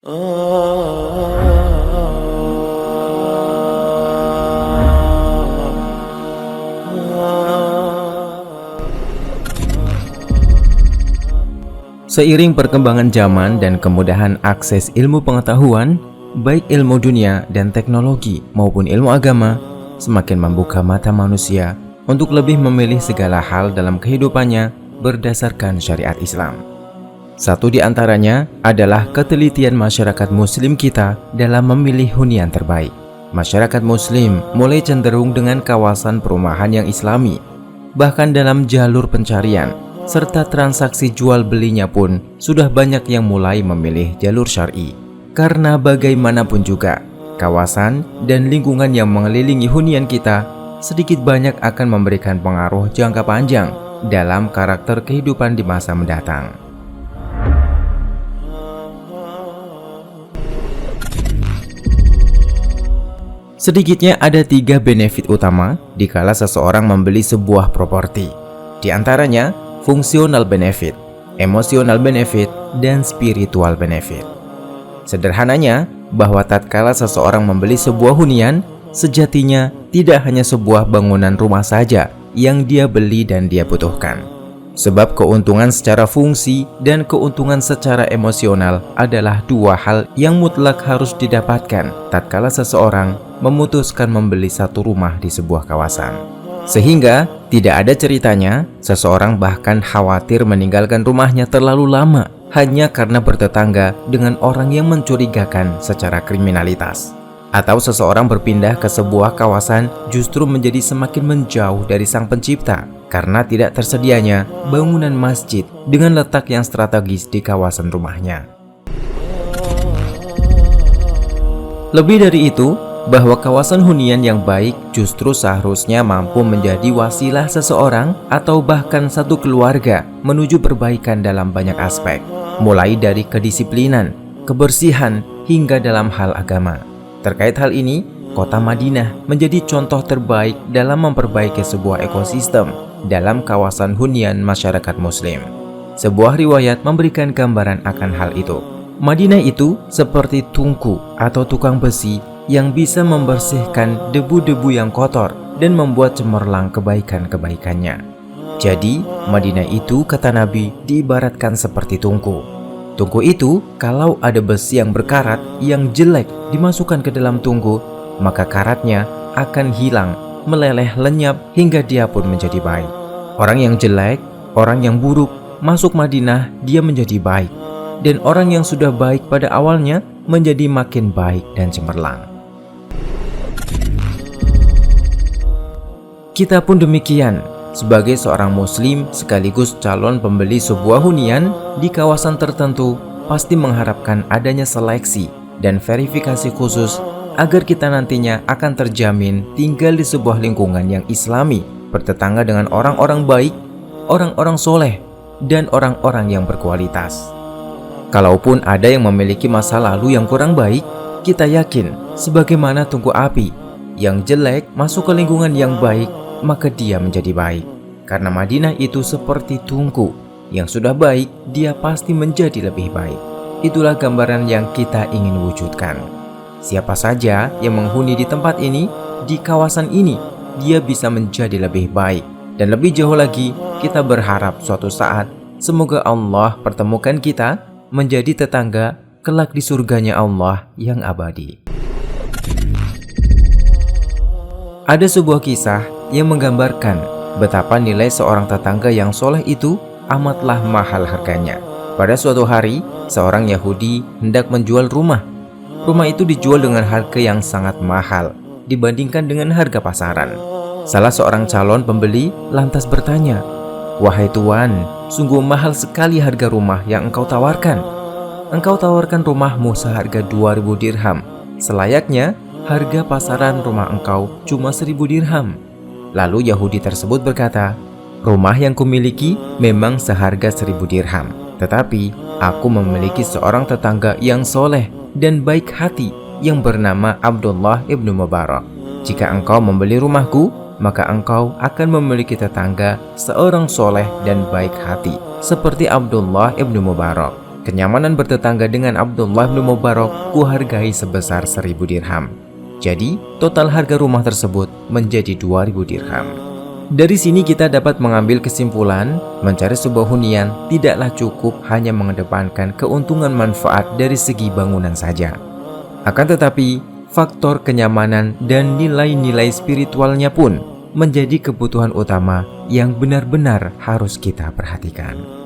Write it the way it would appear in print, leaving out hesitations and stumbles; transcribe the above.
Seiring perkembangan zaman dan kemudahan akses ilmu pengetahuan, baik ilmu dunia dan teknologi maupun ilmu agama, semakin membuka mata manusia untuk lebih memilih segala hal dalam kehidupannya berdasarkan syariat Islam. Satu di antaranya adalah ketelitian masyarakat muslim kita dalam memilih hunian terbaik. Masyarakat muslim mulai cenderung dengan kawasan perumahan yang islami. Bahkan dalam jalur pencarian serta transaksi jual belinya pun sudah banyak yang mulai memilih jalur syar'i. Karena bagaimanapun juga, kawasan dan lingkungan yang mengelilingi hunian kita sedikit banyak akan memberikan pengaruh jangka panjang dalam karakter kehidupan di masa mendatang. Sedikitnya ada 3 benefit utama dikala seseorang membeli sebuah properti. Di antaranya, fungsional benefit, emosional benefit, dan spiritual benefit. Sederhananya, bahwa tatkala seseorang membeli sebuah hunian, sejatinya tidak hanya sebuah bangunan rumah saja yang dia beli dan dia butuhkan. Sebab keuntungan secara fungsi dan keuntungan secara emosional adalah 2 hal yang mutlak harus didapatkan tatkala seseorang memutuskan membeli satu rumah di sebuah kawasan. Sehingga tidak ada ceritanya seseorang bahkan khawatir meninggalkan rumahnya terlalu lama hanya karena bertetangga dengan orang yang mencurigakan secara kriminalitas. Atau seseorang berpindah ke sebuah kawasan justru menjadi semakin menjauh dari Sang Pencipta karena tidak tersedianya bangunan masjid dengan letak yang strategis di kawasan rumahnya. Lebih dari itu, bahwa kawasan hunian yang baik justru seharusnya mampu menjadi wasilah seseorang atau bahkan satu keluarga menuju perbaikan dalam banyak aspek, mulai dari kedisiplinan, kebersihan, hingga dalam hal agama. Terkait hal ini, kota Madinah menjadi contoh terbaik dalam memperbaiki sebuah ekosistem dalam kawasan hunian masyarakat muslim. Sebuah riwayat memberikan gambaran akan hal itu. Madinah itu seperti tungku atau tukang besi yang bisa membersihkan debu-debu yang kotor dan membuat cemerlang kebaikan-kebaikannya. Jadi, Madinah itu, kata Nabi, diibaratkan seperti tungku. Tungku itu, kalau ada besi yang berkarat, yang jelek dimasukkan ke dalam tungku, maka karatnya akan hilang, meleleh lenyap hingga dia pun menjadi baik. Orang yang jelek, orang yang buruk, masuk Madinah, dia menjadi baik. Dan orang yang sudah baik pada awalnya menjadi makin baik dan cemerlang. Kita pun demikian, sebagai seorang muslim sekaligus calon pembeli sebuah hunian di kawasan tertentu, pasti mengharapkan adanya seleksi dan verifikasi khusus agar kita nantinya akan terjamin tinggal di sebuah lingkungan yang islami, bertetangga dengan orang-orang baik, orang-orang soleh, dan orang-orang yang berkualitas. Kalaupun ada yang memiliki masa lalu yang kurang baik, kita yakin sebagaimana tungku api yang jelek masuk ke lingkungan yang baik, maka dia menjadi baik. Karena Madinah itu seperti tungku, yang sudah baik, dia pasti menjadi lebih baik. Itulah gambaran yang kita ingin wujudkan. Siapa saja yang menghuni di tempat ini, di kawasan ini, dia bisa menjadi lebih baik. Dan lebih jauh lagi, kita berharap suatu saat, semoga Allah pertemukan kita menjadi tetangga kelak di surganya Allah yang abadi. Ada sebuah kisah yang menggambarkan betapa nilai seorang tetangga yang soleh itu amatlah mahal harganya. Pada suatu hari, seorang Yahudi hendak menjual rumah. Rumah itu dijual dengan harga yang sangat mahal dibandingkan dengan harga pasaran. Salah seorang calon pembeli lantas bertanya, "Wahai tuan, sungguh mahal sekali harga rumah yang engkau tawarkan. Engkau tawarkan rumahmu seharga 2.000 dirham. Selayaknya harga pasaran rumah engkau cuma 1.000 dirham." Lalu Yahudi tersebut berkata, "Rumah yang kumiliki memang seharga 1.000 dirham. Tetapi aku memiliki seorang tetangga yang soleh dan baik hati yang bernama Abdullah ibnu Mubarak. Jika engkau membeli rumahku, maka engkau akan memiliki tetangga seorang soleh dan baik hati seperti Abdullah ibnu Mubarak. Kenyamanan bertetangga dengan Abdullah bin Mubarak kuhargai sebesar 1.000 dirham. Jadi, total harga rumah tersebut menjadi 2.000 dirham. Dari sini kita dapat mengambil kesimpulan, mencari sebuah hunian tidaklah cukup hanya mengedepankan keuntungan manfaat dari segi bangunan saja. Akan tetapi, faktor kenyamanan dan nilai-nilai spiritualnya pun menjadi kebutuhan utama yang benar-benar harus kita perhatikan.